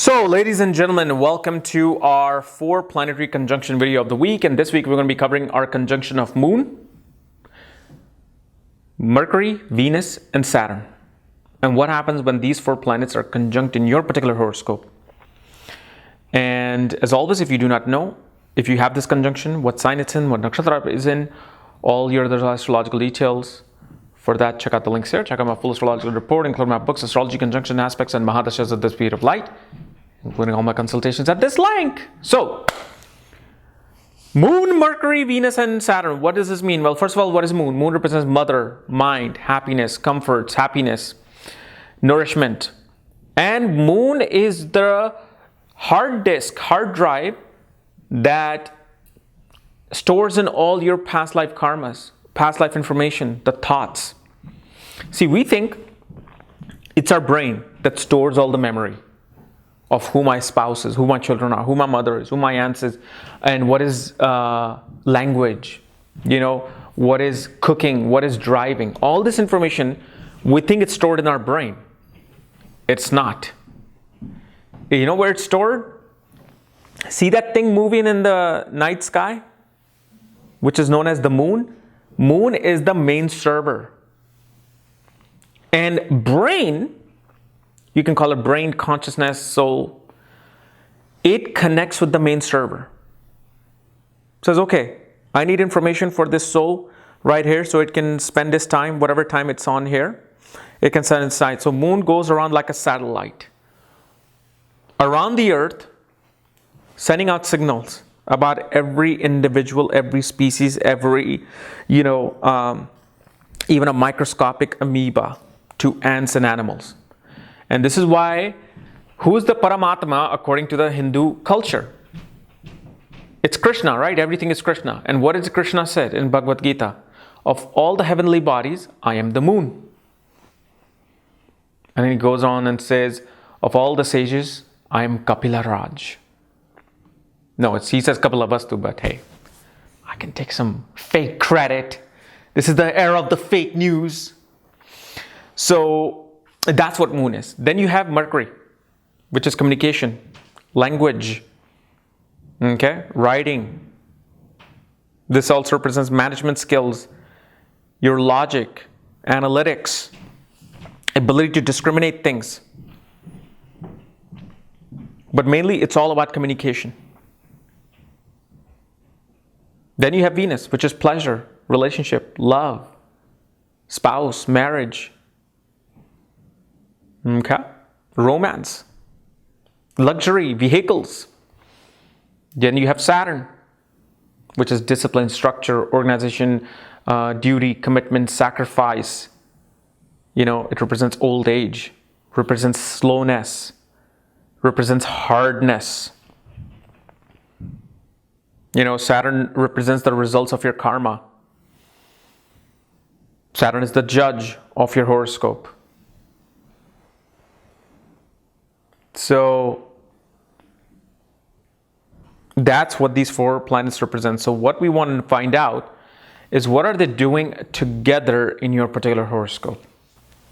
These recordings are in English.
So, ladies and gentlemen, welcome to our 4 planetary conjunction video of the week. And this week we're going to be covering our conjunction of Moon, Mercury, Venus, and Saturn. And what happens when these 4 planets are conjunct in your particular horoscope. And as always, if you do not know, if you have this conjunction, what sign it's in, what nakshatra is in, all your other astrological details. For that, check out the links here. Check out my full astrological report, including my books, Astrology, Conjunction Aspects, and Mahadashas of the Speed of Light, including all my consultations at this link. So, Moon, Mercury, Venus, and Saturn. What does this mean? Well, first of all, what is Moon? Moon represents mother, mind, happiness, comforts, happiness, nourishment. And Moon is the hard disk, hard drive that stores in all your past life karmas, past life information, the thoughts. See, we think it's our brain that stores all the memory of who my spouse is, who my children are, who my mother is, who my aunt is, and what is language, what is cooking, what is driving. All this information, we think it's stored in our brain. It's not. You know where it's stored? See that thing moving in the night sky, which is known as the moon? Moon is the main server. And brain, you can call it brain, consciousness, soul, it connects with the main server. Says, okay, I need information for this soul right here so it can spend this time, whatever time it's on here, it can send inside. So moon goes around like a satellite around the earth, sending out signals about every individual, every species, every, even a microscopic amoeba to ants and animals. And this is why, who is the Paramatma according to the Hindu culture? It's Krishna, right? Everything is Krishna. And what is Krishna said in Bhagavad Gita? Of all the heavenly bodies, I am the moon. And then he goes on and says, of all the sages, I am Kapiel Raaj. No, he says Kapila Vastu, but hey, I can take some fake credit. This is the era of the fake news. So that's what Moon is. Then you have Mercury, which is communication, language, okay, writing. This also represents management skills, your logic, analytics, ability to discriminate things. But mainly it's all about communication. Then you have Venus, which is pleasure, relationship, love, spouse, marriage, okay, romance, luxury, vehicles. Then you have Saturn, which is discipline, structure, organization, duty, commitment, sacrifice. It represents old age, represents slowness, represents hardness. Saturn represents the results of your karma. Saturn is the judge of your horoscope. So that's what these 4 planets represent. So what we want to find out is what are they doing together in your particular horoscope.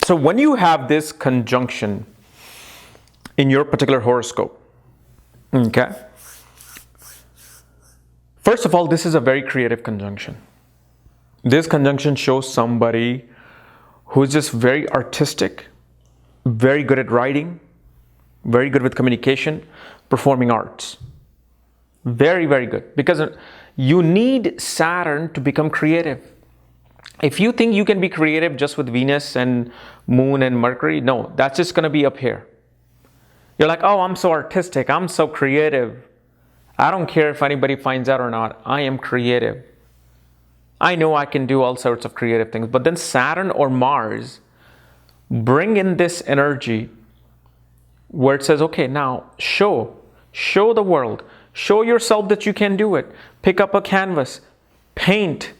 So when you have this conjunction in your particular horoscope, okay, first of all, this is a very creative conjunction. This conjunction shows somebody who is just very artistic, very good at writing, very good with communication, performing arts. Very, very good. Because you need Saturn to become creative. If you think you can be creative just with Venus and Moon and Mercury, no, that's just going to be up here. You're like, oh, I'm so artistic, I'm so creative. I don't care if anybody finds out or not. I am creative. I know I can do all sorts of creative things. But then Saturn or Mars bring in this energy where it says, okay, now show the world. Show yourself that you can do it. Pick up a canvas, paint,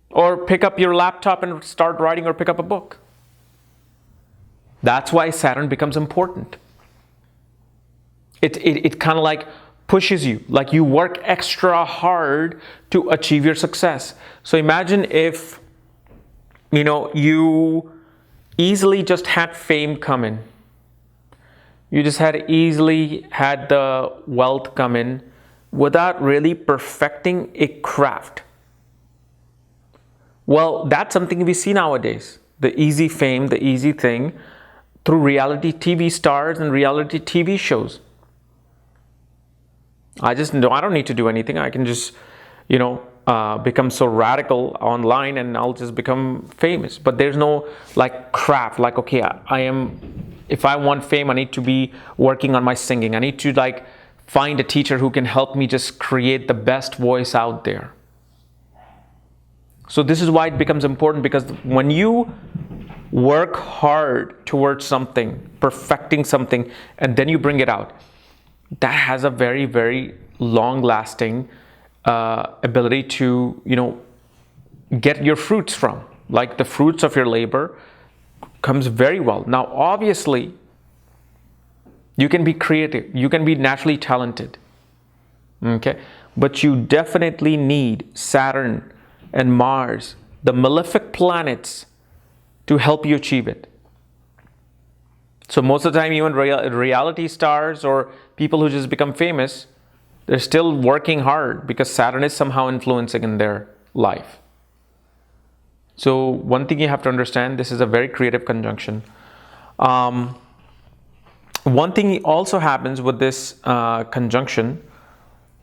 or pick up your laptop and start writing, or pick up a book. That's why Saturn becomes important. It kind of like pushes you, like you work extra hard to achieve your success. So imagine if, you easily just had fame come in. You just had easily had the wealth come in without really perfecting a craft. Well, that's something we see nowadays. The easy fame, the easy thing through reality TV stars and reality TV shows. I don't need to do anything. I can just, become so radical online and I'll just become famous. But there's no like craft, like, okay, if I want fame, I need to be working on my singing. I need to like find a teacher who can help me just create the best voice out there. So this is why it becomes important, because when you work hard towards something, perfecting something, and then you bring it out, that has a very, very long-lasting ability to, get your fruits from. Like the fruits of your labor comes very well. Now, obviously, you can be creative. You can be naturally talented. Okay? But you definitely need Saturn and Mars, the malefic planets, to help you achieve it. So most of the time, even reality stars or people who just become famous, they're still working hard because Saturn is somehow influencing in their life. So one thing you have to understand, this is a very creative conjunction. One thing also happens with this conjunction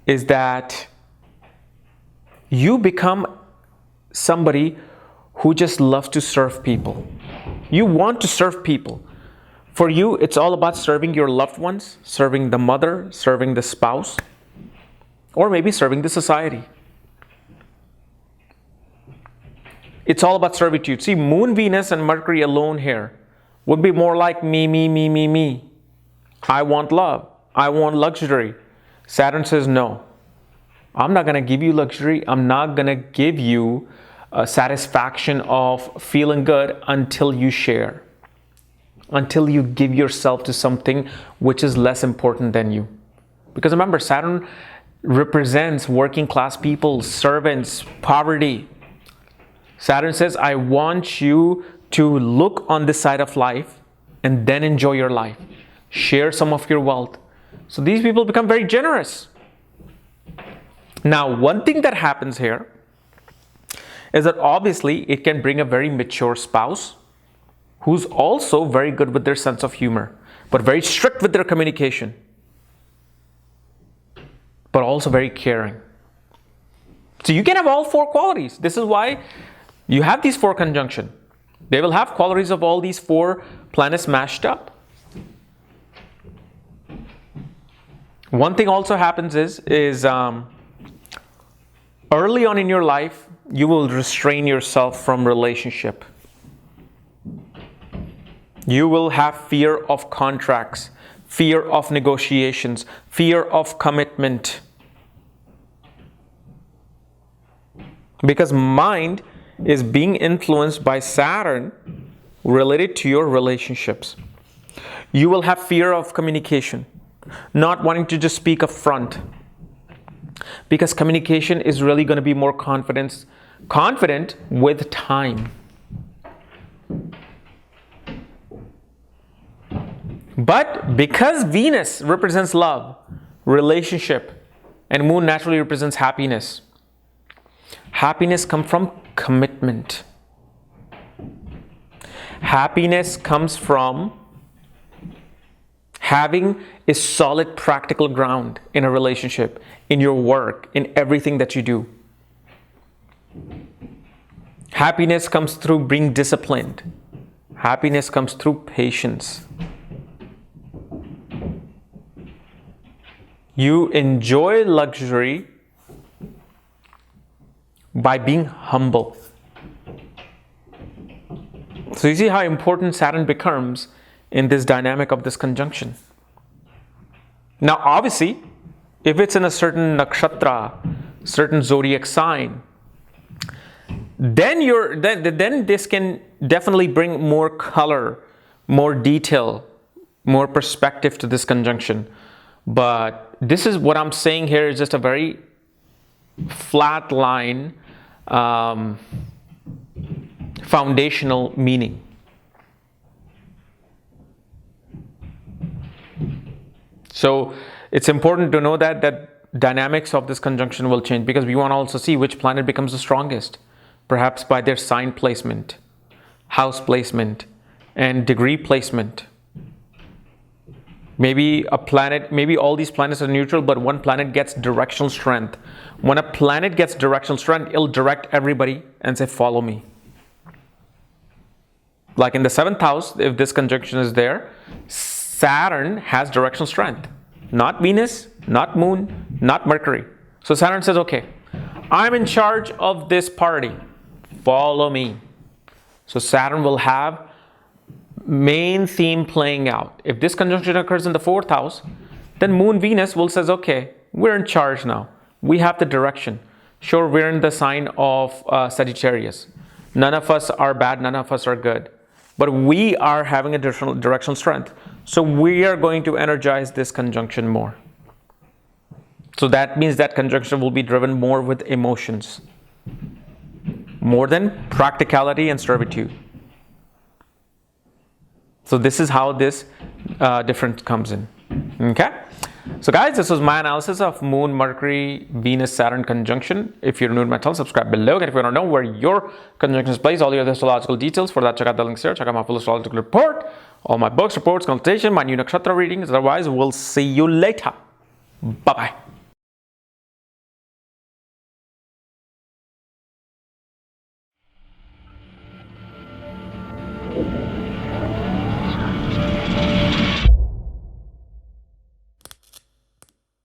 is that you become somebody who just loves to serve people. You want to serve people. For you, it's all about serving your loved ones, serving the mother, serving the spouse, or maybe serving the society. It's all about servitude. See, Moon, Venus, and Mercury alone here would be more like me, me, me, me, me. I want love. I want luxury. Saturn says, no, I'm not going to give you luxury. I'm not going to give you satisfaction of feeling good until you share. Until you give yourself to something which is less important than you. Because remember, Saturn represents working class people, servants, poverty. Saturn says, I want you to look on this side of life and then enjoy your life. Share some of your wealth. So these people become very generous. Now, one thing that happens here is that obviously it can bring a very mature spouse who's also very good with their sense of humor, but very strict with their communication, but also very caring. So you can have all four qualities. This is why you have these four conjunction. They will have qualities of all these four planets mashed up. One thing also happens is early on in your life, you will restrain yourself from relationship. You will have fear of contracts, fear of negotiations, fear of commitment. Because mind is being influenced by Saturn related to your relationships. You will have fear of communication, not wanting to just speak up front. Because communication is really going to be more confident with time. But because Venus represents love, relationship, and Moon naturally represents happiness, happiness comes from commitment. Happiness comes from having a solid practical ground in a relationship, in your work, in everything that you do. Happiness comes through being disciplined. Happiness comes through patience. You enjoy luxury by being humble. So you see how important Saturn becomes in this dynamic of this conjunction. Now obviously, if it's in a certain nakshatra, certain zodiac sign, then this can definitely bring more color, more detail, more perspective to this conjunction. But this is what I'm saying here is just a very flat line, foundational meaning. So it's important to know that dynamics of this conjunction will change, because we want to also see which planet becomes the strongest, perhaps by their sign placement, house placement, and degree placement. Maybe all these planets are neutral, but one planet gets directional strength. When a planet gets directional strength, it'll direct everybody and say, follow me. Like in the 7th house, if this conjunction is there, Saturn has directional strength. Not Venus, not Moon, not Mercury. So Saturn says, okay, I'm in charge of this party. Follow me. So Saturn will have main theme playing out. If this conjunction occurs in the 4th house, then Moon Venus will says, okay, we're in charge now. We have the direction. Sure, we're in the sign of Sagittarius. None of us are bad, none of us are good. But we are having a directional strength. So we are going to energize this conjunction more. So that means that conjunction will be driven more with emotions, more than practicality and servitude. So this is how this difference comes in. Okay? So guys, this was my analysis of Moon, Mercury, Venus, Saturn conjunction. If you're new to my channel, subscribe below. And if you want to know where your conjunction is placed, all your astrological details, for that check out the links here. Check out my full astrological report, all my books, reports, consultation, my new nakshatra readings. Otherwise, we'll see you later. Bye-bye.